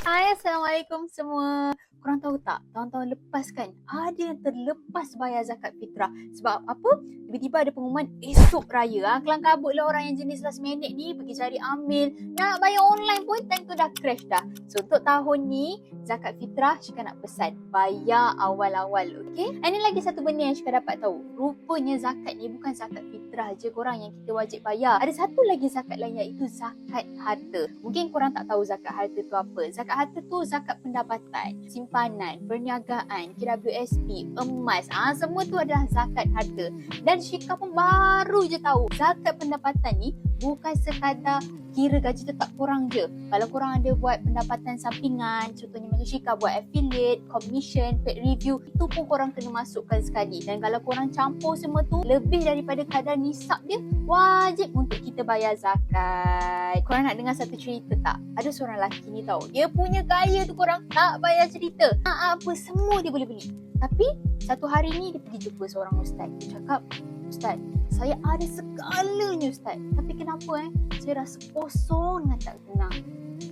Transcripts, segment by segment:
Hai, Assalamualaikum semua. Korang tahu tak, tahun-tahun lepas kan, ada yang terlepas bayar zakat fitrah. Sebab apa? Tiba-tiba ada pengumuman esok raya. Kelang kabut lah orang yang jenis last minute ni pergi cari ambil. Nak bayar online pun time tu dah crash dah. So untuk tahun ni, zakat fitrah Syika nak pesan, bayar awal-awal, okay? Ini lagi satu benda yang Syika dapat tahu. Rupanya zakat ni bukan zakat fitrah je korang yang kita wajib bayar. Ada satu lagi zakat lain iaitu zakat harta. Mungkin korang tak tahu zakat harta tu apa. Zakat harta tu zakat pendapatan, simpanan, perniagaan, KWSP, emas. Semua tu adalah zakat harta. Dan Syika pun baru je tahu zakat pendapatan ni bukan sekadar kira gaji tetap korang je. Kalau korang ada buat pendapatan sampingan, contohnya macam Syika buat affiliate, commission, paid review, itu pun korang kena masukkan sekali. Dan kalau korang campur semua tu, lebih daripada kadar nisab dia, wajib untuk kita bayar zakat. Korang nak dengar satu cerita tak? Ada seorang lelaki ni tau, dia punya kaya tu korang tak bayar cerita. Apa semua dia boleh beli. Tapi satu hari ni dia pergi jumpa seorang ustaz. Dia cakap, "Ustaz, saya ada segalanya Ustaz. Tapi kenapa saya rasa kosong dengan tak tenang."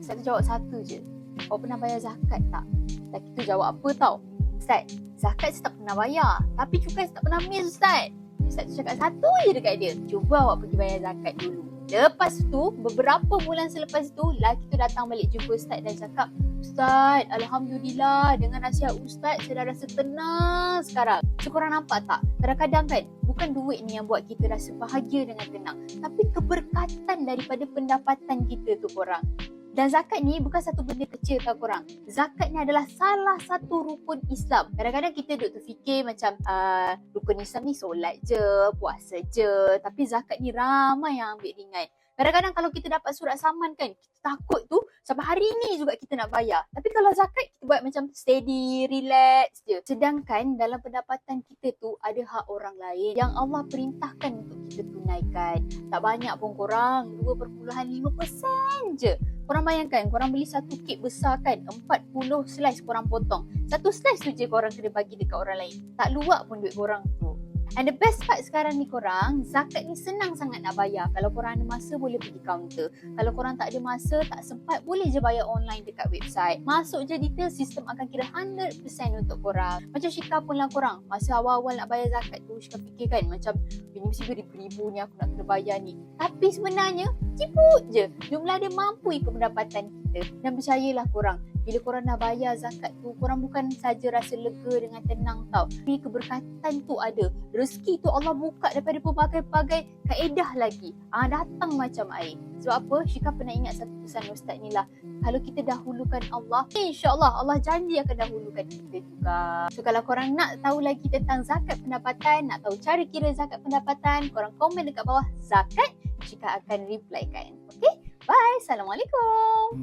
Ustaz tu jawab satu je. "Kau pernah bayar zakat tak?" Lelaki tu jawab apa tau? "Ustaz, zakat saya tak pernah bayar. Tapi cukai saya tak pernah miss Ustaz." Ustaz tu cakap satu je dekat dia. "Cuba awak pergi bayar zakat dulu." Lepas tu, beberapa bulan selepas tu, lelaki tu datang balik jumpa Ustaz dan cakap, "Ustaz, Alhamdulillah dengan nasihat Ustaz, saya dah rasa tenang sekarang." So korang nampak tak? Kadang-kadang kan, bukan duit ni yang buat kita rasa bahagia dengan tenang. Tapi keberkatan daripada pendapatan kita tu korang. Dan zakat ni bukan satu benda kecil tau korang. Zakat ni adalah salah satu rukun Islam. Kadang-kadang kita duk terfikir macam rukun Islam ni solat je, puasa je. Tapi zakat ni ramai yang ambil ringan. Kadang-kadang kalau kita dapat surat saman kan, kita takut tu sampai hari ni juga kita nak bayar. Tapi kalau zakat kita buat macam steady, relax je. Sedangkan dalam pendapatan kita tu ada hak orang lain yang Allah perintahkan untuk kita tunaikan. Tak banyak pun korang, 2.5% je. Korang bayangkan, korang beli satu kek besar kan, 40 slice korang potong. Satu slice tu je korang kena bagi dekat orang lain. Tak luak pun duit korang tu. And the best part sekarang ni korang, zakat ni senang sangat nak bayar. Kalau korang ada masa boleh pergi kaunter. Kalau korang tak ada masa, tak sempat, boleh je bayar online dekat website. Masuk je detail, sistem akan kira 100% untuk korang. Macam Syika pun lah korang, masa awal-awal nak bayar zakat tu, Syika fikir kan macam ini mesti beribu-ribu ni aku nak kena bayar ni. Tapi sebenarnya, ciput je. Jumlah dia mampu ikut pendapatan kita. Dan percayalah korang, bila korang dah bayar zakat tu, korang bukan saja rasa lega dengan tenang tau. Tapi keberkatan tu ada. Rezeki tu Allah buka daripada pelbagai-pelbagai kaedah lagi. Datang macam air. Sebab apa? Syika pernah ingat satu pesan Ustaz ni lah. Kalau kita dahulukan Allah, insyaAllah Allah janji akan dahulukan kita juga. So kalau korang nak tahu lagi tentang zakat pendapatan, nak tahu cara kira zakat pendapatan, korang komen dekat bawah zakat, Syika akan reply kan. Okay? Bye. Assalamualaikum.